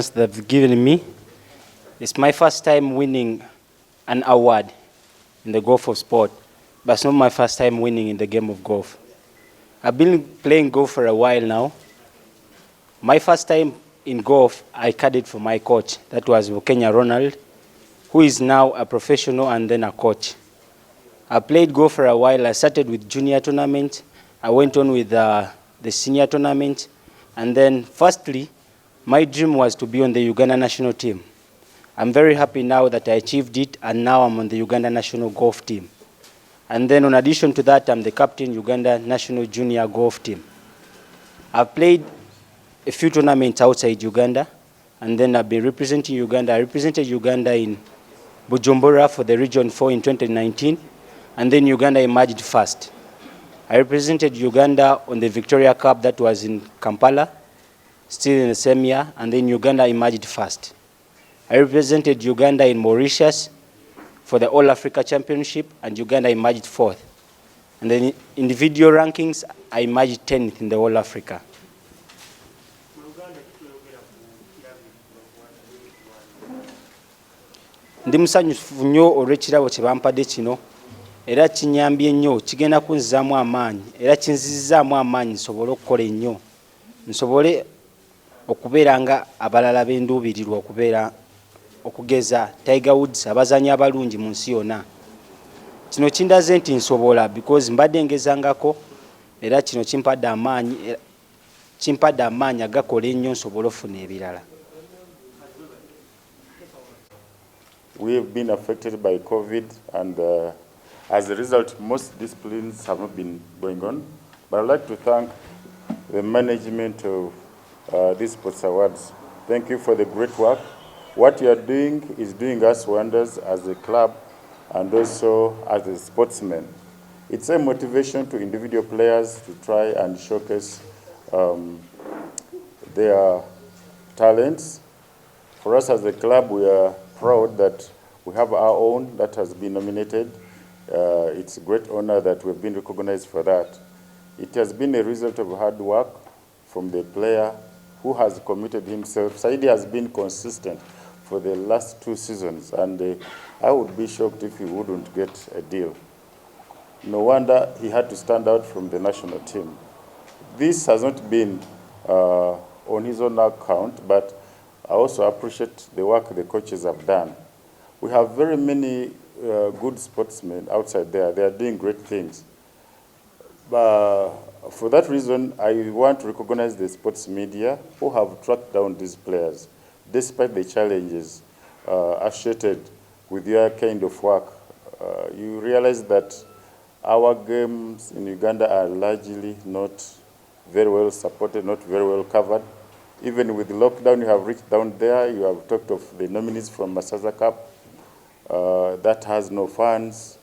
They've given me. It's my first time winning an award in the golf of sport, but it's not my first time winning in the game of golf. I've been playing golf for a while now. My first time in golf, I caddied for my coach. That was Kenya Ronald, who is now a professional and then a coach. I played golf for a while. I started with junior tournament. I went on with the senior tournament. And then firstly, my dream was to be on the Uganda national team. I'm very happy now that I achieved it, and now I'm on the Uganda national golf team. And then in addition to that, I'm the captain Uganda national junior golf team. I've played a few tournaments outside Uganda, and then I've been representing Uganda. I represented Uganda in Bujumbura for the Region 4 in 2019, and then Uganda emerged first. I represented Uganda on the Victoria Cup that was in Kampala, still in the same year, and then Uganda emerged first. I represented Uganda in Mauritius for the All Africa Championship, and Uganda emerged fourth. And then in individual rankings, I emerged 10th in the All Africa. Ndi musanyufu nnyo olw'ekirabo kye bampadde kino, era kinyambye nnyo, kigenda kunzizaamu amaanyi, era kinzizizaamu amaanyi nsobole okukola ennyo, nsobole okubeera nga abalala benduubirirwa okubeera okugeza Tiger Woods, abazanyi abalungi mu nsi yonna. Kino kindaze nti nsobola because mbadde ngezangako, era kino kimpadde amaanyi agakola ennyo nsobole ofuna ebirala. We have been affected by COVID, and as a result, most disciplines have not been going on. But I'd like to thank the management of these sports awards. Thank you for the great work. What you are doing is doing us wonders as a club and also as a sportsman. It's a motivation to individual players to try and showcase their talents. For us as a club, we are proud that we have our own that has been nominated. It's a great honor that we've been recognized for that. It has been a result of hard work from the player who has committed himself. Saidi has been consistent for the last 2 seasons, and I would be shocked if he wouldn't get a deal. No wonder he had to stand out from the national team. This has not been on his own account, but I also appreciate the work the coaches have done. We have very many good sportsmen outside there. They are doing great things. But for that reason, I want to recognize the sports media who have tracked down these players, despite the challenges associated with your kind of work. You realize that our games in Uganda are largely not very well supported, not very well covered. Even with the lockdown, you have reached down there. You have talked of the nominees from Masaza Cup. That has no fans.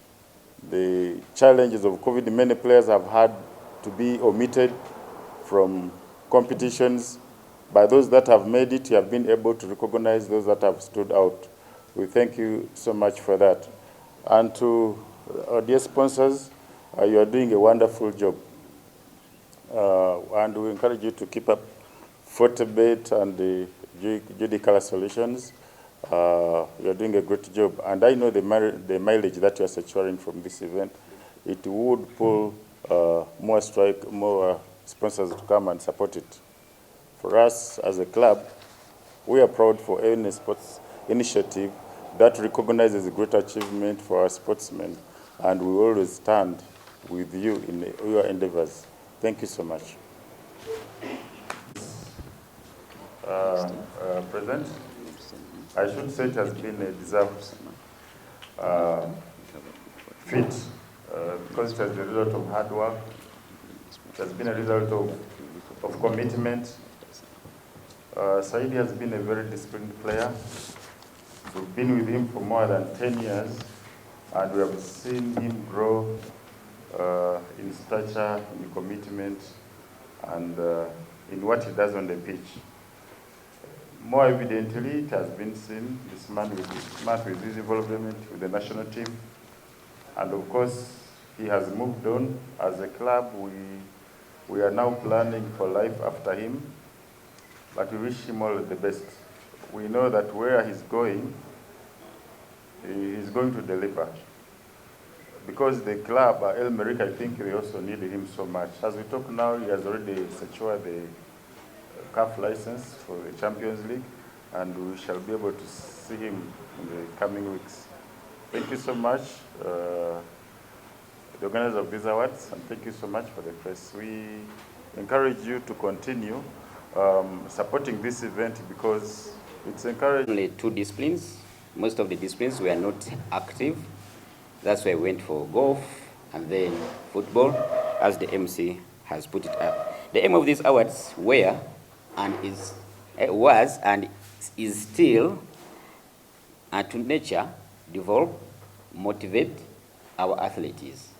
The challenges of COVID, many players have had to be omitted from competitions. By those that have made it, you have been able to recognize those that have stood out. We thank you so much for that. And to our dear sponsors, you are doing a wonderful job. And we encourage you to keep up Fortebet and the Judy Color Solutions. You are doing a great job. And I know the mileage that you are securing from this event, it would pull more sponsors to come and support it. For us as a club, we are proud for any sports initiative that recognizes a great achievement for our sportsmen, and we always stand with you in your endeavors. Thank you so much. President, I should say it has been a deserved feat because it has been a result of hard work. It has been a result of commitment. Saidi has been a very disciplined player. We've been with him for more than 10 years, and we have seen him grow in stature, in commitment, and in what he does on the pitch. More evidently, it has been seen this month with his involvement with the national team. And of course, he has moved on. As a club, we are now planning for life after him. But we wish him all the best. we know that where he's going to deliver. Because the club, El Merrick, I think they also need him so much. As we talk now, he has already secured the CAF license for the Champions League, and we shall be able to see him in the coming weeks. Thank you so much, the organizers of these awards, and thank you so much for the press. We encourage you to continue supporting this event because it's encouraging. Only 2 disciplines. Most of the disciplines were not active. That's why I went for golf and then football, as the MC has put it up. The aim of these awards were and was and is still to nurture, develop, motivate our athletes.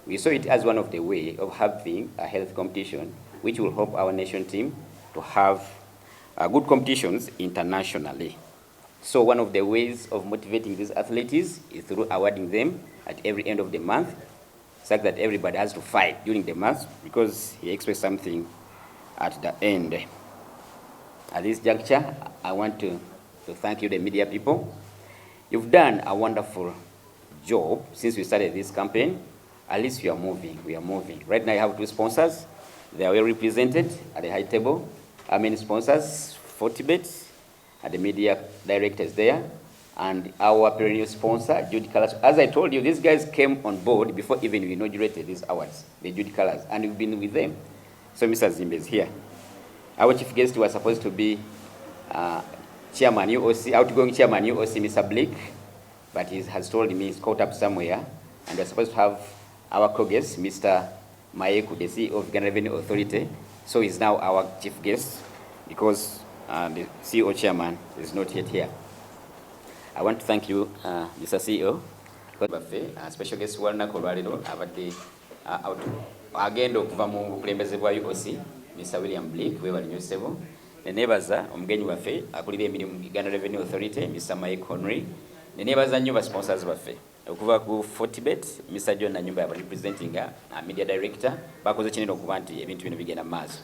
We saw it as one of the way of having a health competition, which will help our nation team to have good competitions internationally. So one of the ways of motivating these athletes is through awarding them at every end of the month, such that everybody has to fight during the month because he expects something at the end. At this juncture, I want to thank you, the media people. You've done a wonderful job since we started this campaign. At least we are moving. Right now I have 2 sponsors. They are well represented at the high table. Our main sponsors, 40 bets, and the media directors there, and our perennial sponsor, Jude Colors. As I told you, these guys came on board before even we inaugurated these awards, the Jude Colors, and we've been with them. So Mr. Zimbe is here. Our chief guest was supposed to be Chairman UOC, outgoing Chairman UOC, Mr. Blake, but he has told me he's caught up somewhere, and we're supposed to have our co-guest, Mr. Mayeku, the CEO of Ghana Revenue Authority. So he's now our chief guest because the CEO chairman is not yet here. I want to thank you, Mr. CEO. Special guest Walna Colorado, abadde agenda okuva mu bukulembeze bwa UOC, Mr. William Blake, we bali nyosebo. Nenebaza omugenyi waffe akulira emirimu mu Ghana Revenue Authority, Mr. Mike Henry. Nenebaza nnyo ba sponsors baffe. Okuva ku 40bet, Mr. John Nanyumba yaba representing media director, bakoze kinene okuba nti ebintu bino bigenda maaso.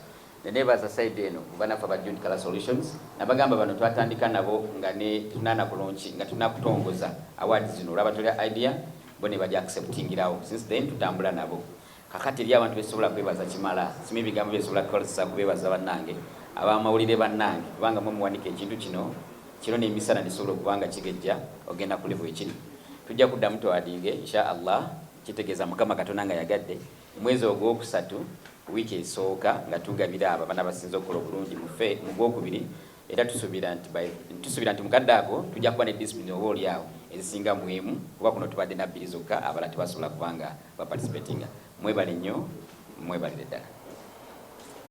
Nenebaza side eno banafa ba Joint Color Solutions nabagamba bano twatandika nabo nga ne tunana kulonchi nga tunakutongoza awards zino olaba tuli idea bone baja acceptingirawo. Since then tutambula nabo. Kakati lya abantu besobola kwebaza kimala simi bigambo besobola kukozesa kubebaza bannange abamawulire bannange kubanga mu muwanike ekintu kino n'emisana nesobola okubanga kigejja ogenda ku level ekiri. Tujja kuddamu twadinge inshallah kitegeeza Mukama Katonda nga yagadde mwezi ogwokusatu wiki esooka nga tugabira abana basinze okukola obulungi mu gwokubiri era tusuubira nti mukadde ako tujja kuba ne discipline oba oliawo ezisinga muemu kuba kuno tubadde na 2 zokka abala tebasobola kubanga baparticipatinga. Mwebale nnyo, mwebalire ddala.